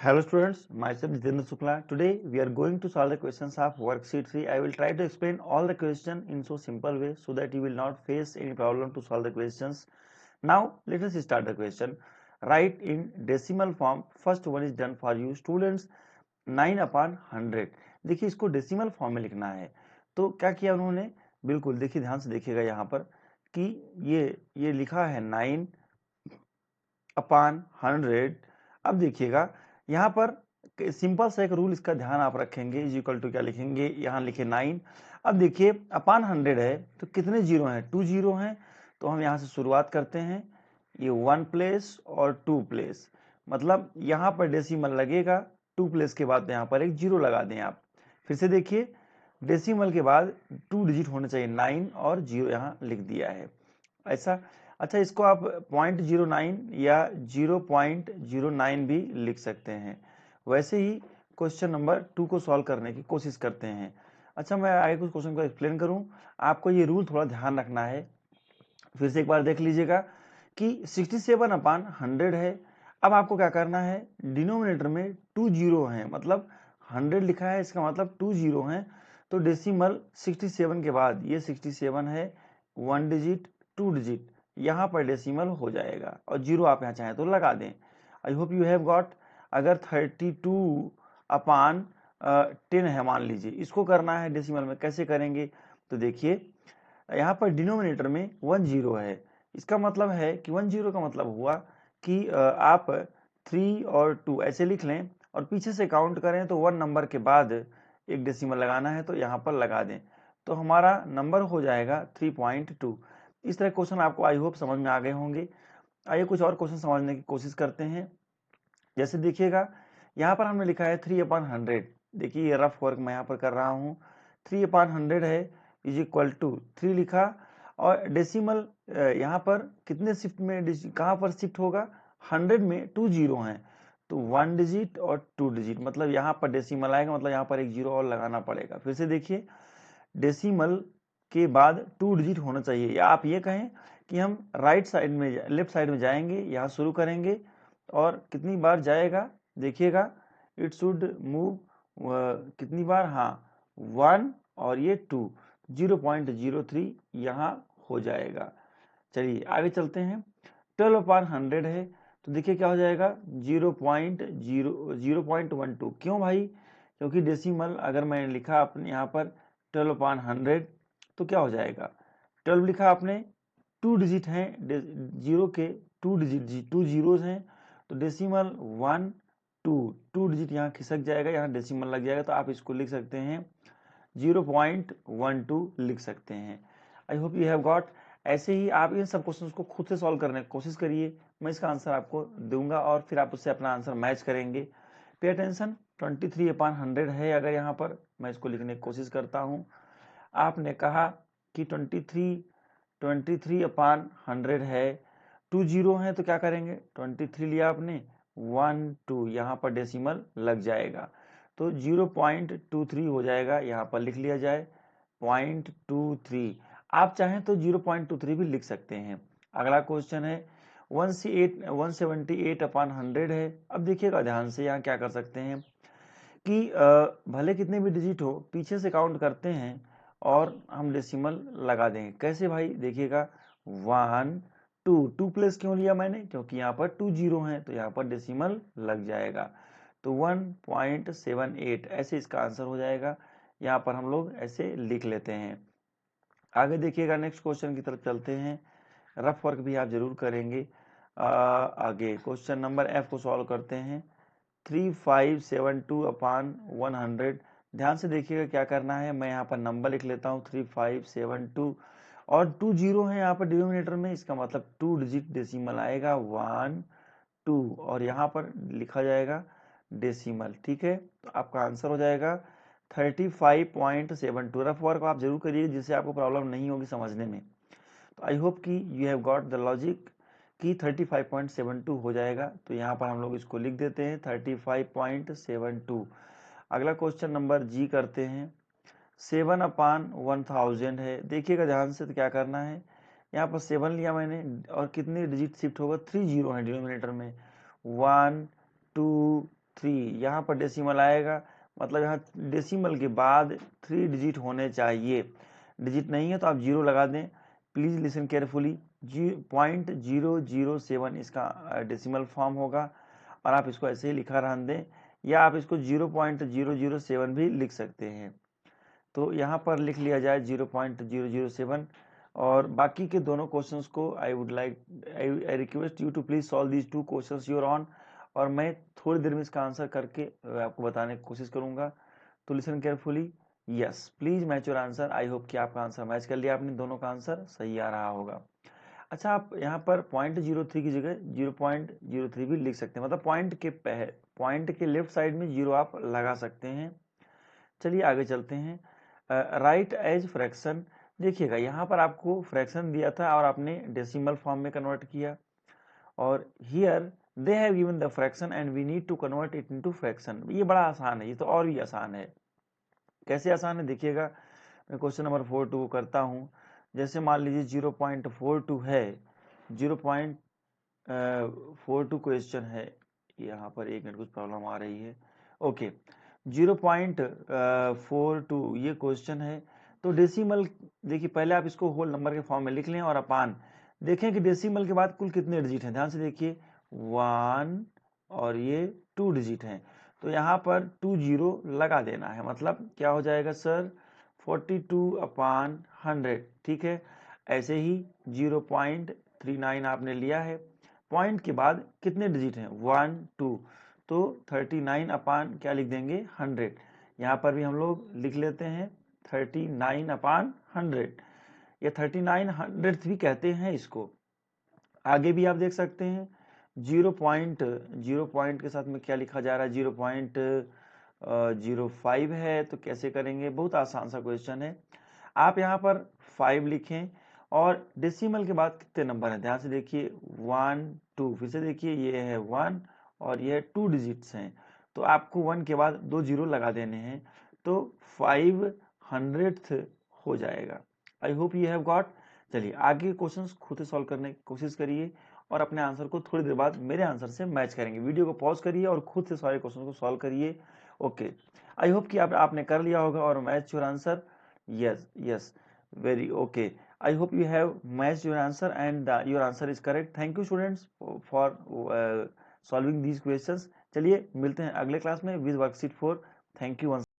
Hello students, myself Jitendra Shukla. Today we are going to solve the questions of worksheet 3. I will try to explain all the question in so simple way so that you will not face any problem to solve the questions. Now let us start the question. Write in decimal form. First one is done for you students. 9/100. देखिए इसको decimal form में लिखना है तो क्या किया उन्होंने, बिल्कुल देखिए ध्यान से देखिएगा यहाँ पर कि ये लिखा है 9/100। अब देखिएगा यहाँ पर सिंपल सा एक रूल, इसका ध्यान आप रखेंगे, इज इक्वल टू क्या लिखेंगे, यहाँ लिखे 9। अब देखिए अपॉन 100 है तो कितने जीरो हैं, 2 जीरो हैं, तो हम यहाँ से शुरुआत करते हैं, ये 1 प्लेस और 2 प्लेस, मतलब यहाँ पर डेसिमल लगेगा, 2 प्लेस के बाद यहाँ पर एक जीरो लगा दें आप। फिर से देखिए डेसिमल के बाद 2 डिजिट होने चाहिए, 9 और जीरो यहाँ लिख दिया है ऐसा। अच्छा इसको आप 0.09 या 0.09 भी लिख सकते हैं। वैसे ही क्वेश्चन नंबर 2 को सॉल्व करने की कोशिश करते हैं। अच्छा मैं आगे कुछ क्वेश्चन को एक्सप्लेन करूं, आपको ये रूल थोड़ा ध्यान रखना है। फिर से एक बार देख लीजिएगा कि 67/100 है। अब आपको क्या करना है, डिनोमिनेटर में 2 जीरो है, मतलब 100 लिखा है, इसका मतलब 2 जीरो है, तो डेसिमल 67 के बाद ये 67 है, 1 डिजिट 2 डिजिट, यहाँ पर डेसिमल हो जाएगा और जीरो आप यहाँ चाहें तो लगा दें। I hope you have got. अगर 32/10 है मान लीजिए, इसको करना है डेसिमल में, कैसे करेंगे, तो देखिए यहाँ पर डिनोमिनेटर में 1 जीरो है, इसका मतलब है कि 1 जीरो का मतलब हुआ कि आप 3 और 2 ऐसे लिख लें और पीछे से काउंट करें तो 1 नंबर के बाद एक डेसिमल लगाना है तो यहाँ पर लगा दें, तो हमारा नंबर हो जाएगा 3.2। इस तरह क्वेश्चन आपको आई होप समझ में आ गए होंगे। आइए कुछ और क्वेश्चन समझने की कोशिश करते हैं। जैसे देखिएगा यहाँ पर हमने लिखा है 3/100। देखिए ये रफ वर्क मैं यहाँ पर कर रहा हूँ, 3/100 है इज इक्वल टू 3 लिखा, और डेसिमल यहाँ पर कितने शिफ्ट में, कहाँ पर शिफ्ट होगा, 100 में 2 जीरो हैं, तो 1 डिजिट और 2 डिजिट, मतलब यहाँ पर डेसिमल आएगा, मतलब यहाँ पर एक जीरो और लगाना पड़ेगा। फिर से देखिए डेसिमल के बाद 2 डिजिट होना चाहिए, या आप ये कहें कि हम राइट साइड में, लेफ्ट साइड में जाएंगे, यहाँ शुरू करेंगे और कितनी बार जाएगा, देखिएगा इट शुड मूव कितनी बार, हाँ 1 और ये 2, 0.03 यहाँ हो जाएगा। चलिए आगे चलते हैं। 12/100 है तो देखिए क्या हो जाएगा, 0.12। क्यों भाई, क्योंकि डेसिमल अगर मैंने लिखा अपने यहाँ पर 12/100 तो क्या हो जाएगा, 12 लिखा आपने, 2 डिजिट हैं, जीरो के 2 डिजिट, 2 जीरोज हैं, तो डेसिमल 1 2 डिजिट यहाँ खिसक जाएगा, यहाँ डेसिमल लग जाएगा, तो आप इसको लिख सकते हैं 0.12 लिख सकते हैं। I hope you have got. ऐसे ही आप इन सब क्वेश्चंस को खुद से सॉल्व करने की कोशिश करिए, मैं इसका आंसर आपको दूंगा और फिर आप उससे अपना आंसर मैच करेंगे। पे अटेंशन, 23/100 है, अगर यहाँ पर मैं इसको लिखने की कोशिश करता हूँ, आपने कहा कि 23/100 है, 2 जीरो है तो क्या करेंगे, 23 लिया आपने, 1 2 यहाँ पर डेसिमल लग जाएगा, तो 0.23 हो जाएगा, यहाँ पर लिख लिया जाए 0.23। आप चाहें तो 0.23 भी लिख सकते हैं। अगला क्वेश्चन है 178/100 है। अब देखिएगा ध्यान से, यहाँ क्या कर सकते हैं कि भले कितने भी डिजिट हो, पीछे से काउंट करते हैं और हम डेसिमल लगा देंगे। कैसे भाई, देखिएगा 1 2 प्लेस क्यों लिया मैंने, क्योंकि यहाँ पर 2 जीरो हैं, तो यहाँ पर डेसिमल लग जाएगा, तो 1.78 ऐसे इसका आंसर हो जाएगा। यहाँ पर हम लोग ऐसे लिख लेते हैं। आगे देखिएगा, नेक्स्ट क्वेश्चन की तरफ चलते हैं। रफ वर्क भी आप जरूर करेंगे। आगे क्वेश्चन नंबर एफ को सॉल्व करते हैं। 3572/100। ध्यान से देखिएगा क्या करना है, मैं यहाँ पर नंबर लिख लेता हूँ 3572, और 2 जीरो है यहाँ पर डिनोमिनेटर में, इसका मतलब 2 डिजिट डेसिमल आएगा, 1 2, और यहाँ पर लिखा जाएगा डेसिमल। ठीक है, तो आपका आंसर हो जाएगा 35.72। रफ वर्क आप जरूर करिए जिससे आपको प्रॉब्लम नहीं होगी समझने में। तो आई होप कि you have got the logic कि 35.72 हो जाएगा, तो यहाँ पर हम लोग इसको लिख देते हैं 35.72। अगला क्वेश्चन नंबर जी करते हैं। 7/1000 है, देखिएगा ध्यान से, तो क्या करना है, यहाँ पर 7 लिया मैंने और कितने डिजिट शिफ्ट होगा, 3 जीरो है डिनोमिनेटर में, 1 2 यहाँ पर डेसिमल आएगा, मतलब यहाँ डेसिमल के बाद 3 डिजिट होने चाहिए। डिजिट नहीं है तो आप 0 लगा दें। Please listen carefully. 0.007 इसका डेसिमल फॉर्म होगा और आप इसको ऐसे ही लिखा रहने दें, या आप इसको 0.007 भी लिख सकते हैं। तो यहाँ पर लिख लिया जाए 0.007। और बाकी के दोनों क्वेश्चंस को I request you to please solve these 2 questions your own, और मैं थोड़ी देर में इसका आंसर करके आपको बताने की कोशिश करूंगा। तो listen carefully. Yes, please match your answer. I hope कि आपका आंसर मैच कर लिया आपने, दोनों का आंसर सही आ रहा होगा। अच्छा, आप यहाँ पर 0.03 की जगह 0.03 भी लिख सकते हैं, मतलब पॉइंट के लेफ्ट साइड में 0 आप लगा सकते हैं। चलिए आगे चलते हैं। Write as fraction. देखिएगा यहाँ पर आपको फ्रैक्शन दिया था और आपने डेसिमल फॉर्म में कन्वर्ट किया, और here they have given the fraction and we need to convert it into fraction. ये बड़ा आसान है, ये तो और भी आसान है। कैसे आसान है देखिएगा, मैं क्वेश्चन नंबर 42 करता हूँ। जैसे मान लीजिए 0.42 है, 0.42 क्वेश्चन है। यहाँ पर एक मिनट कुछ प्रॉब्लम आ रही है। ओके, 0.42 ये क्वेश्चन है। तो डेसिमल देखिए, पहले आप इसको होल नंबर के फॉर्म में लिख लें और अपान देखें कि डेसिमल के बाद कुल कितने डिजिट हैं। ध्यान से देखिए, 1 और ये 2 डिजिट हैं, तो यहाँ पर 2 0 लगा देना है। मतलब क्या हो जाएगा सर, 42/100। ठीक है, ऐसे ही 0.39 आपने लिया है। पॉइंट के बाद कितने डिजिट हैं, 1 2, तो 39 क्या लिख देंगे, 100। यहाँ पर भी हम लोग लिख लेते हैं 39/100, या 3900 भी कहते हैं इसको। आगे भी आप देख सकते हैं 0 पॉइंट के साथ में क्या लिखा जा रहा है, 0.05 है। तो कैसे करेंगे, बहुत आसान सा क्वेश्चन है। आप यहाँ पर 5 लिखें और डेसिमल के बाद कितने नंबर हैं, ध्यान से देखिए 1 2, फिर से देखिए ये है 1 और ये 2 डिजिट्स हैं, तो आपको 1 के बाद 2 0 लगा देने हैं, तो 500th हो जाएगा। I hope you have got. चलिए आगे क्वेश्चंस खुद से सॉल्व करने की कोशिश करिए और अपने आंसर को थोड़ी देर बाद मेरे आंसर से मैच करेंगे। वीडियो को पॉज करिए और खुद से सारे क्वेश्चन को सॉल्व करिए। ओके, आई होप कि आपने कर लिया होगा और match your answer. Yes, very okay. I hope you have matched your answer and your answer is correct. Thank you students for solving these questions. चलिए मिलते हैं अगले क्लास में with worksheet 4. Thank you once.